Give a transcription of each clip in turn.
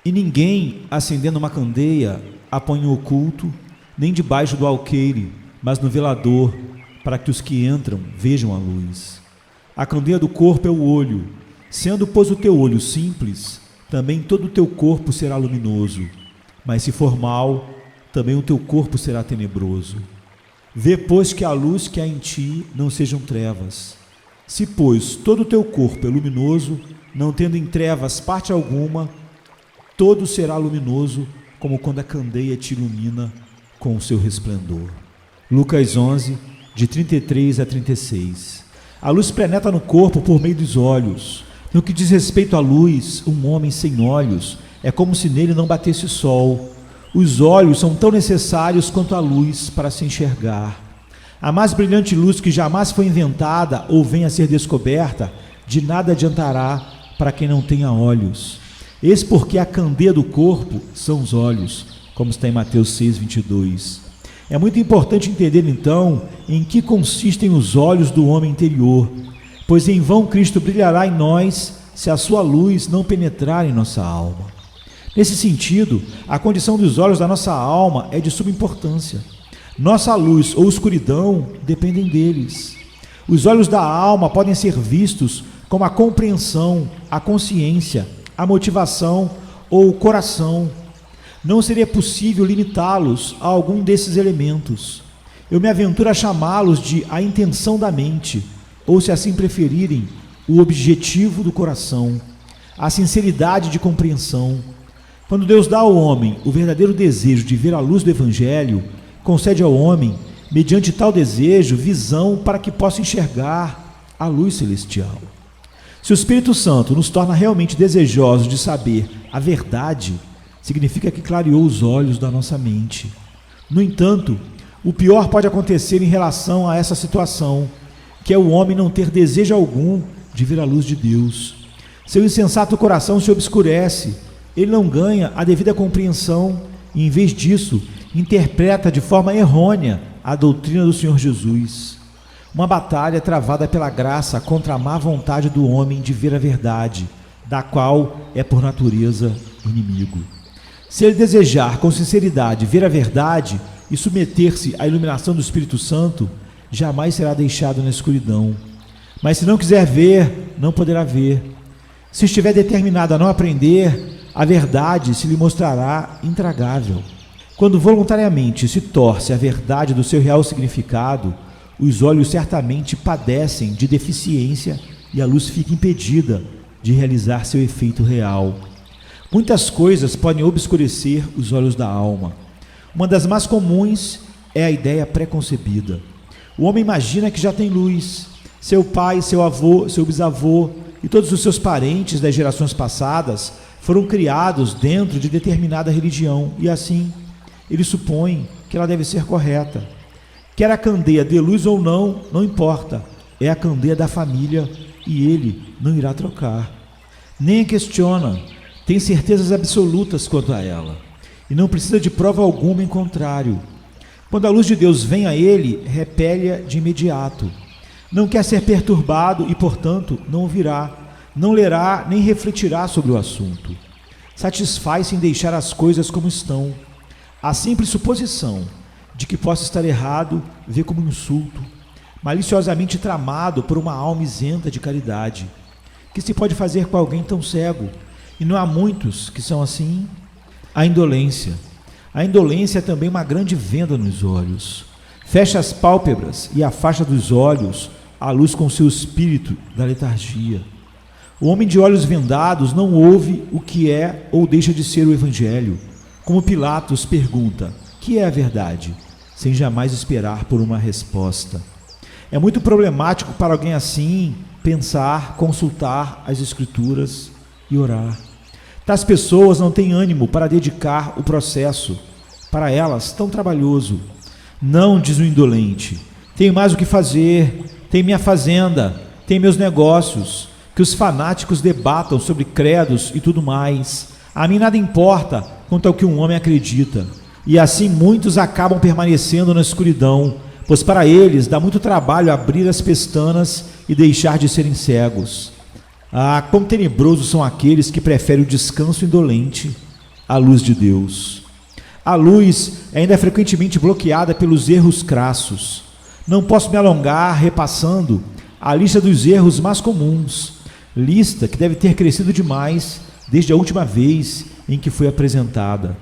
E ninguém, acendendo uma candeia, a põe em oculto, nem debaixo do alqueire, mas no velador, para que os que entram vejam a luz. A candeia do corpo é o olho. Sendo, pois, o teu olho simples, também todo o teu corpo será luminoso. Mas se for mau, também o teu corpo será tenebroso. Vê, pois, que a luz que há em ti não sejam trevas. Se, pois, todo o teu corpo é luminoso, não tendo em trevas parte alguma, todo será luminoso, como quando a candeia te ilumina com o seu resplendor. Lucas 11, de 33 a 36. A luz penetra no corpo por meio dos olhos. No que diz respeito à luz, um homem sem olhos é como se nele não batesse sol. Os olhos são tão necessários quanto a luz para se enxergar. A mais brilhante luz que jamais foi inventada ou venha a ser descoberta, de nada adiantará para quem não tenha olhos. Eis porque a candeia do corpo são os olhos, como está em Mateus 6, 22. É muito importante entender, então, em que consistem os olhos do homem interior, pois em vão Cristo brilhará em nós se a sua luz não penetrar em nossa alma. Nesse sentido, a condição dos olhos da nossa alma é de suma importância. Nossa luz ou escuridão dependem deles. Os olhos da alma podem ser vistos como a compreensão, a consciência, a motivação ou o coração. Não seria possível limitá-los a algum desses elementos. Eu me aventuro a chamá-los de a intenção da mente, ou, se assim preferirem, o objetivo do coração, a sinceridade de compreensão. Quando Deus dá ao homem o verdadeiro desejo de ver a luz do Evangelho, concede ao homem, mediante tal desejo, visão para que possa enxergar a luz celestial. Se o Espírito Santo nos torna realmente desejosos de saber a verdade, significa que clareou os olhos da nossa mente. No entanto, o pior pode acontecer em relação a essa situação, que é o homem não ter desejo algum de ver a luz de Deus. Seu insensato coração se obscurece, ele não ganha a devida compreensão e, em vez disso, interpreta de forma errônea a doutrina do Senhor Jesus. Uma batalha travada pela graça contra a má vontade do homem de ver a verdade, da qual é por natureza inimigo. Se ele desejar com sinceridade ver a verdade e submeter-se à iluminação do Espírito Santo, jamais será deixado na escuridão. Mas se não quiser ver, não poderá ver. Se estiver determinado a não aprender, a verdade se lhe mostrará intragável. Quando voluntariamente se torce a verdade do seu real significado, os olhos certamente padecem de deficiência e a luz fica impedida de realizar seu efeito real. Muitas coisas podem obscurecer os olhos da alma. Uma das mais comuns é a ideia preconcebida. O homem imagina que já tem luz. Seu pai, seu avô, seu bisavô e todos os seus parentes das gerações passadas foram criados dentro de determinada religião e assim ele supõe que ela deve ser correta. Quer a candeia dê luz ou não, não importa. É a candeia da família e ele não irá trocar. Nem a questiona, tem certezas absolutas quanto a ela e não precisa de prova alguma em contrário. Quando a luz de Deus vem a ele, repele-a de imediato. Não quer ser perturbado e, portanto, não ouvirá, não lerá nem refletirá sobre o assunto. Satisfaz-se em deixar as coisas como estão. A simples suposição de que possa estar errado vê como um insulto, maliciosamente tramado por uma alma isenta de caridade. Que se pode fazer com alguém tão cego? E não há muitos que são assim? A indolência. A indolência é também uma grande venda nos olhos. Fecha as pálpebras e afasta dos olhos a luz com seu espírito da letargia. O homem de olhos vendados não ouve o que é ou deixa de ser o Evangelho. Como Pilatos pergunta, que é a verdade? Sem jamais esperar por uma resposta. É muito problemático para alguém assim pensar, consultar as Escrituras e orar. Tais pessoas não têm ânimo para dedicar o processo, para elas tão trabalhoso. Não, diz o indolente, tenho mais o que fazer, tenho minha fazenda, tenho meus negócios, que os fanáticos debatam sobre credos e tudo mais. A mim nada importa quanto ao que um homem acredita. E assim muitos acabam permanecendo na escuridão, pois para eles dá muito trabalho abrir as pestanas e deixar de serem cegos. Ah, quão tenebrosos são aqueles que preferem o descanso indolente a luz de Deus. A luz ainda é frequentemente bloqueada pelos erros crassos. Não posso me alongar repassando a lista dos erros mais comuns, lista que deve ter crescido demais desde a última vez em que foi apresentada.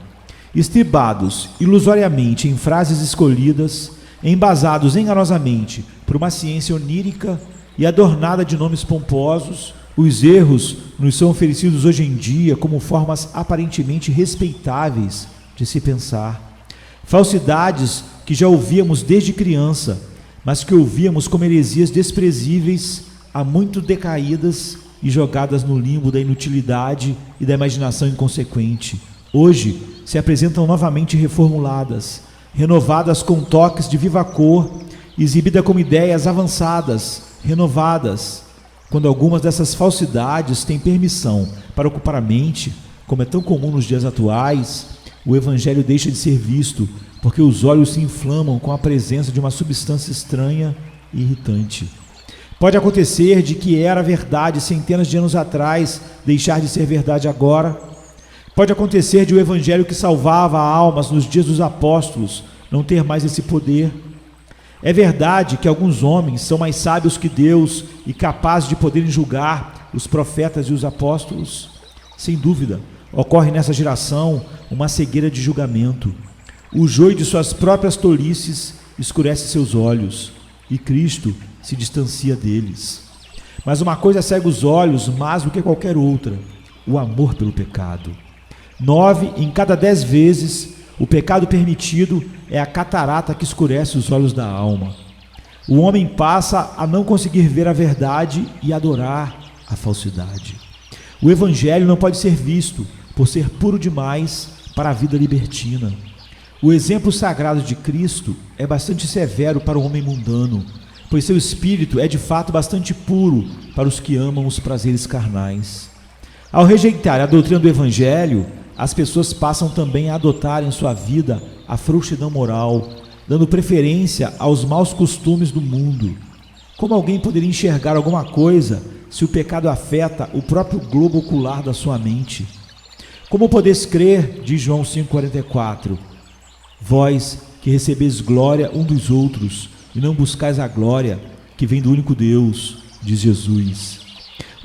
Estribados ilusoriamente em frases escolhidas, embasados enganosamente por uma ciência onírica e adornada de nomes pomposos, os erros nos são oferecidos hoje em dia como formas aparentemente respeitáveis de se pensar. Falsidades que já ouvíamos desde criança, mas que ouvíamos como heresias desprezíveis, há muito decaídas e jogadas no limbo da inutilidade e da imaginação inconsequente. Hoje se apresentam novamente reformuladas, renovadas com toques de viva cor, exibidas como ideias avançadas, renovadas. Quando algumas dessas falsidades têm permissão para ocupar a mente, como é tão comum nos dias atuais, o Evangelho deixa de ser visto, porque os olhos se inflamam com a presença de uma substância estranha e irritante. Pode acontecer de que era verdade centenas de anos atrás deixar de ser verdade agora. Pode acontecer de o Evangelho que salvava almas nos dias dos apóstolos não ter mais esse poder. É verdade que alguns homens são mais sábios que Deus e capazes de poderem julgar os profetas e os apóstolos. Sem dúvida, ocorre nessa geração uma cegueira de julgamento. O joio de suas próprias tolices escurece seus olhos e Cristo se distancia deles. Mas uma coisa cega os olhos mais do que qualquer outra: o amor pelo pecado. 9 em cada 10 vezes, o pecado permitido é a catarata que escurece os olhos da alma. O homem passa a não conseguir ver a verdade e adorar a falsidade. O Evangelho não pode ser visto por ser puro demais para a vida libertina. O exemplo sagrado de Cristo é bastante severo para o homem mundano, pois seu espírito é de fato bastante puro para os que amam os prazeres carnais. Ao rejeitar a doutrina do Evangelho, as pessoas passam também a adotar em sua vida a frouxidão moral, dando preferência aos maus costumes do mundo. Como alguém poderia enxergar alguma coisa se o pecado afeta o próprio globo ocular da sua mente? Como podeis crer, diz João 5,44, vós que recebeis glória um dos outros e não buscais a glória que vem do único Deus, diz Jesus.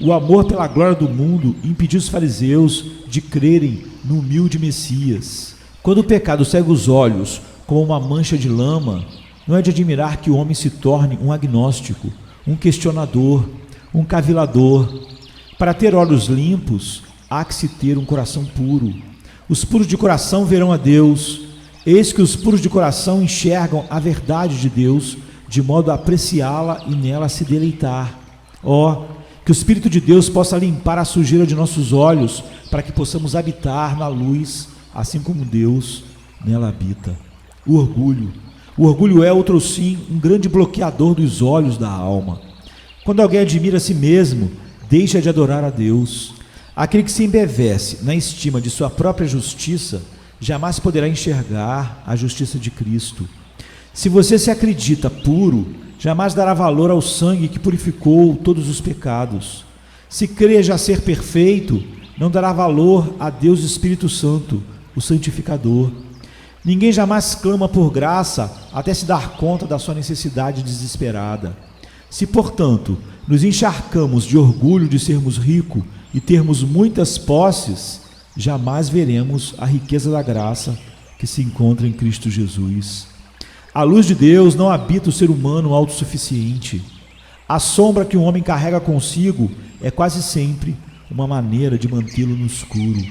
O amor pela glória do mundo impediu os fariseus de crerem no humilde Messias. Quando o pecado cega os olhos como uma mancha de lama, não é de admirar que o homem se torne um agnóstico, um questionador, um cavilador. Para ter olhos limpos, há que se ter um coração puro. Os puros de coração verão a Deus. Eis que os puros de coração enxergam a verdade de Deus, de modo a apreciá-la e nela se deleitar. Que o Espírito de Deus possa limpar a sujeira de nossos olhos, para que possamos habitar na luz, assim como Deus nela habita. O orgulho é, outro sim, um grande bloqueador dos olhos da alma. Quando alguém admira a si mesmo, deixa de adorar a Deus. Aquele que se embevece na estima de sua própria justiça, jamais poderá enxergar a justiça de Cristo. Se você se acredita puro, jamais dará valor ao sangue que purificou todos os pecados. Se crê já ser perfeito, não dará valor a Deus Espírito Santo, o santificador. Ninguém jamais clama por graça até se dar conta da sua necessidade desesperada. Se, portanto, nos encharcamos de orgulho de sermos ricos e termos muitas posses, jamais veremos a riqueza da graça que se encontra em Cristo Jesus. A luz de Deus não habita o ser humano autossuficiente. A sombra que um homem carrega consigo é quase sempre uma maneira de mantê-lo no escuro.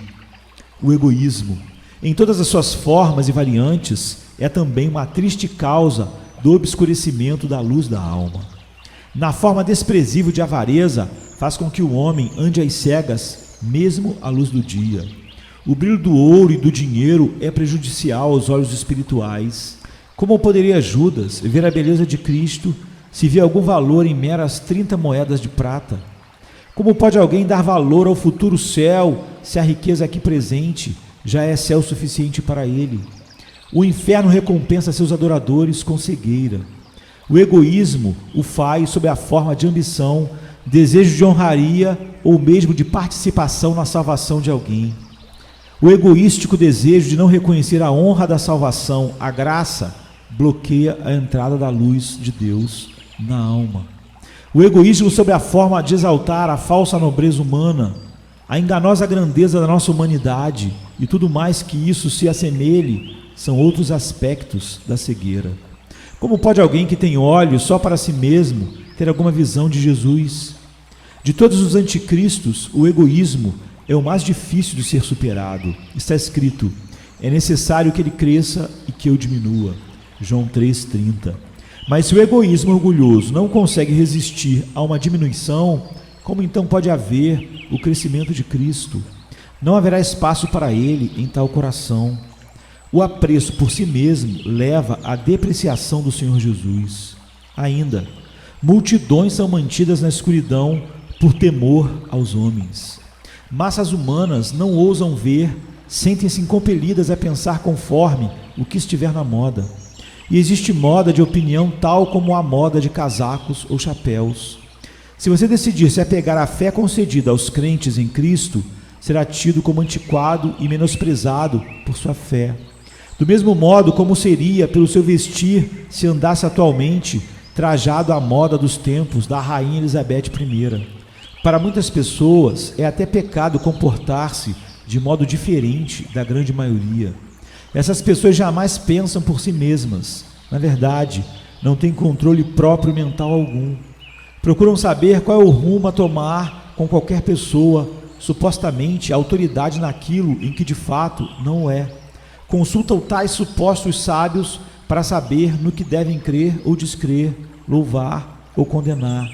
O egoísmo, em todas as suas formas e variantes, é também uma triste causa do obscurecimento da luz da alma. Na forma desprezível de avareza, faz com que o homem ande às cegas, mesmo à luz do dia. O brilho do ouro e do dinheiro é prejudicial aos olhos espirituais. Como poderia Judas ver a beleza de Cristo se vê algum valor em meras 30 moedas de prata? Como pode alguém dar valor ao futuro céu se a riqueza aqui presente já é céu suficiente para ele? O inferno recompensa seus adoradores com cegueira. O egoísmo o faz sob a forma de ambição, desejo de honraria ou mesmo de participação na salvação de alguém. O egoístico desejo de não reconhecer a honra da salvação, a graça, bloqueia a entrada da luz de Deus na alma. O egoísmo sob a forma de exaltar a falsa nobreza humana, a enganosa grandeza da nossa humanidade e tudo mais que isso se assemelhe, são outros aspectos da cegueira. Como pode alguém que tem olhos só para si mesmo ter alguma visão de Jesus? De todos os anticristos, o egoísmo é o mais difícil de ser superado. Está escrito: é necessário que ele cresça e que eu diminua. João 3,30. Mas se o egoísmo orgulhoso não consegue resistir a uma diminuição, como então pode haver o crescimento de Cristo? Não haverá espaço para ele em tal coração. O apreço por si mesmo leva à depreciação do Senhor Jesus. Ainda, multidões são mantidas na escuridão por temor aos homens. Massas humanas não ousam ver, sentem-se compelidas a pensar conforme o que estiver na moda. E existe moda de opinião tal como a moda de casacos ou chapéus. Se você decidir se apegar à fé concedida aos crentes em Cristo, será tido como antiquado e menosprezado por sua fé. Do mesmo modo como seria pelo seu vestir se andasse atualmente trajado à moda dos tempos da rainha Elizabeth I. Para muitas pessoas é até pecado comportar-se de modo diferente da grande maioria. Essas pessoas jamais pensam por si mesmas. Na verdade, não têm controle próprio mental algum. Procuram saber qual é o rumo a tomar com qualquer pessoa, supostamente autoridade naquilo em que de fato não é. Consultam tais supostos sábios para saber no que devem crer ou descrer, louvar ou condenar.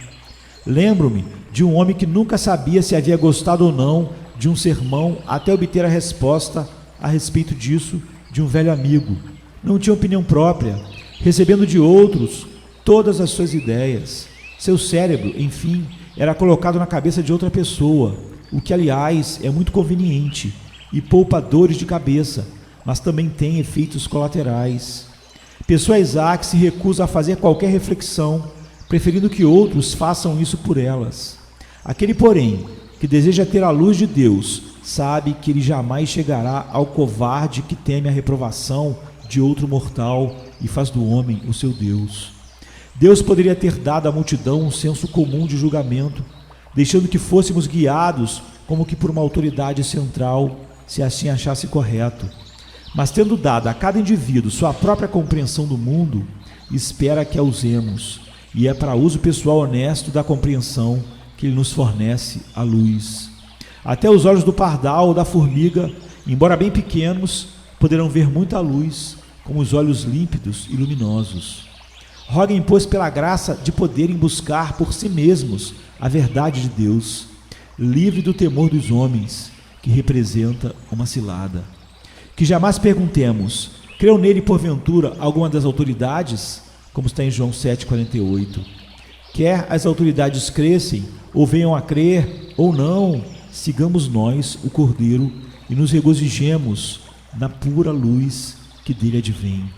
Lembro-me de um homem que nunca sabia se havia gostado ou não de um sermão até obter a resposta a respeito disso de um velho amigo. Não tinha opinião própria, recebendo de outros todas as suas ideias. Seu cérebro, enfim, era colocado na cabeça de outra pessoa, o que, aliás, é muito conveniente e poupa dores de cabeça, mas também tem efeitos colaterais. Pessoa Isaac se recusa a fazer qualquer reflexão, preferindo que outros façam isso por elas. Aquele, porém, que deseja ter a luz de Deus, sabe que ele jamais chegará ao covarde que teme a reprovação de outro mortal e faz do homem o seu Deus. Deus poderia ter dado à multidão um senso comum de julgamento, deixando que fôssemos guiados como que por uma autoridade central, se assim achasse correto. Mas tendo dado a cada indivíduo sua própria compreensão do mundo, espera que a usemos, e é para uso pessoal honesto da compreensão que ele nos fornece a luz. Até os olhos do pardal ou da formiga, embora bem pequenos, poderão ver muita luz, como os olhos límpidos e luminosos. Roguem, pois, pela graça de poderem buscar por si mesmos a verdade de Deus, livre do temor dos homens, que representa uma cilada. Que jamais perguntemos: creu nele porventura alguma das autoridades? Como está em João 7,48. Quer as autoridades crescem, ou venham a crer, ou não, sigamos nós o Cordeiro e nos regozijemos na pura luz que dele advém.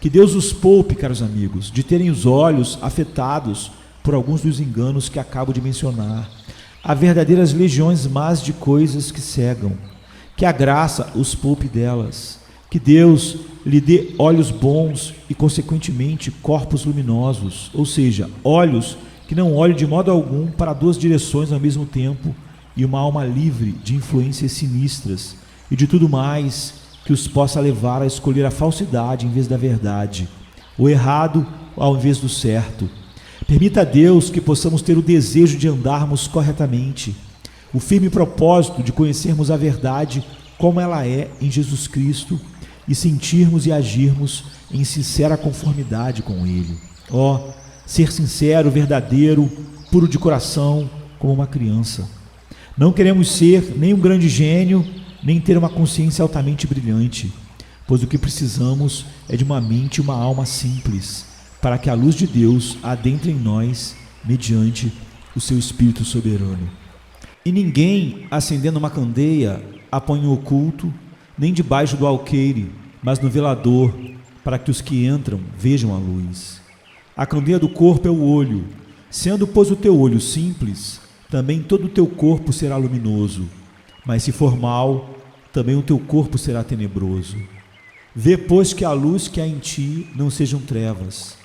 Que Deus os poupe, caros amigos, de terem os olhos afetados por alguns dos enganos que acabo de mencionar. Há verdadeiras legiões más de coisas que cegam. Que a graça os poupe delas. Que Deus lhe dê olhos bons e, consequentemente, corpos luminosos, ou seja, olhos que não olhem de modo algum para duas direções ao mesmo tempo, e uma alma livre de influências sinistras e de tudo mais que os possa levar a escolher a falsidade em vez da verdade, o errado ao invés do certo. Permita a Deus que possamos ter o desejo de andarmos corretamente, o firme propósito de conhecermos a verdade como ela é em Jesus Cristo e sentirmos e agirmos em sincera conformidade com Ele. Ser sincero, verdadeiro, puro de coração, como uma criança. Não queremos ser nem um grande gênio, nem ter uma consciência altamente brilhante, pois o que precisamos é de uma mente e uma alma simples, para que a luz de Deus adentre em nós, mediante o seu Espírito soberano. E ninguém, acendendo uma candeia, a põe no oculto, nem debaixo do alqueire, mas no velador, para que os que entram vejam a luz. A candeia do corpo é o olho. Sendo, pois, o teu olho simples, também todo o teu corpo será luminoso. Mas se for mau, também o teu corpo será tenebroso. Vê, pois, que a luz que há em ti não sejam trevas.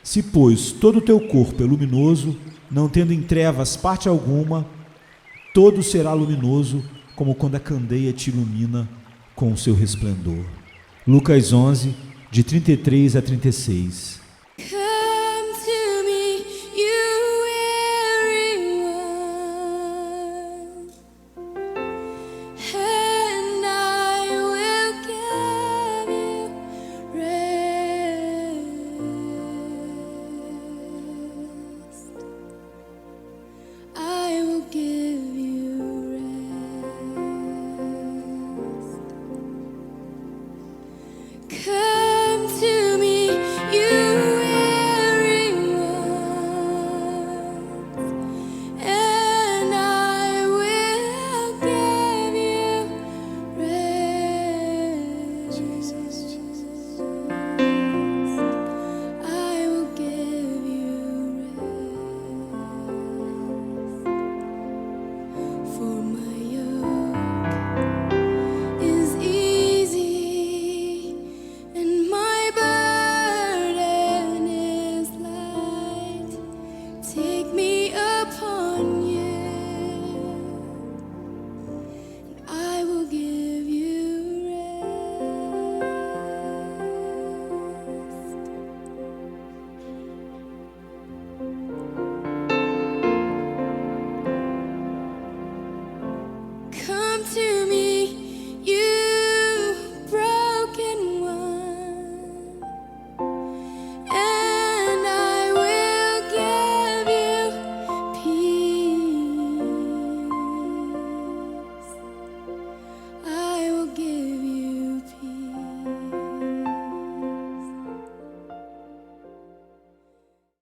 Se, pois, todo o teu corpo é luminoso, não tendo em trevas parte alguma, todo será luminoso, como quando a candeia te ilumina com o seu resplendor. Lucas 11, de 33 a 36.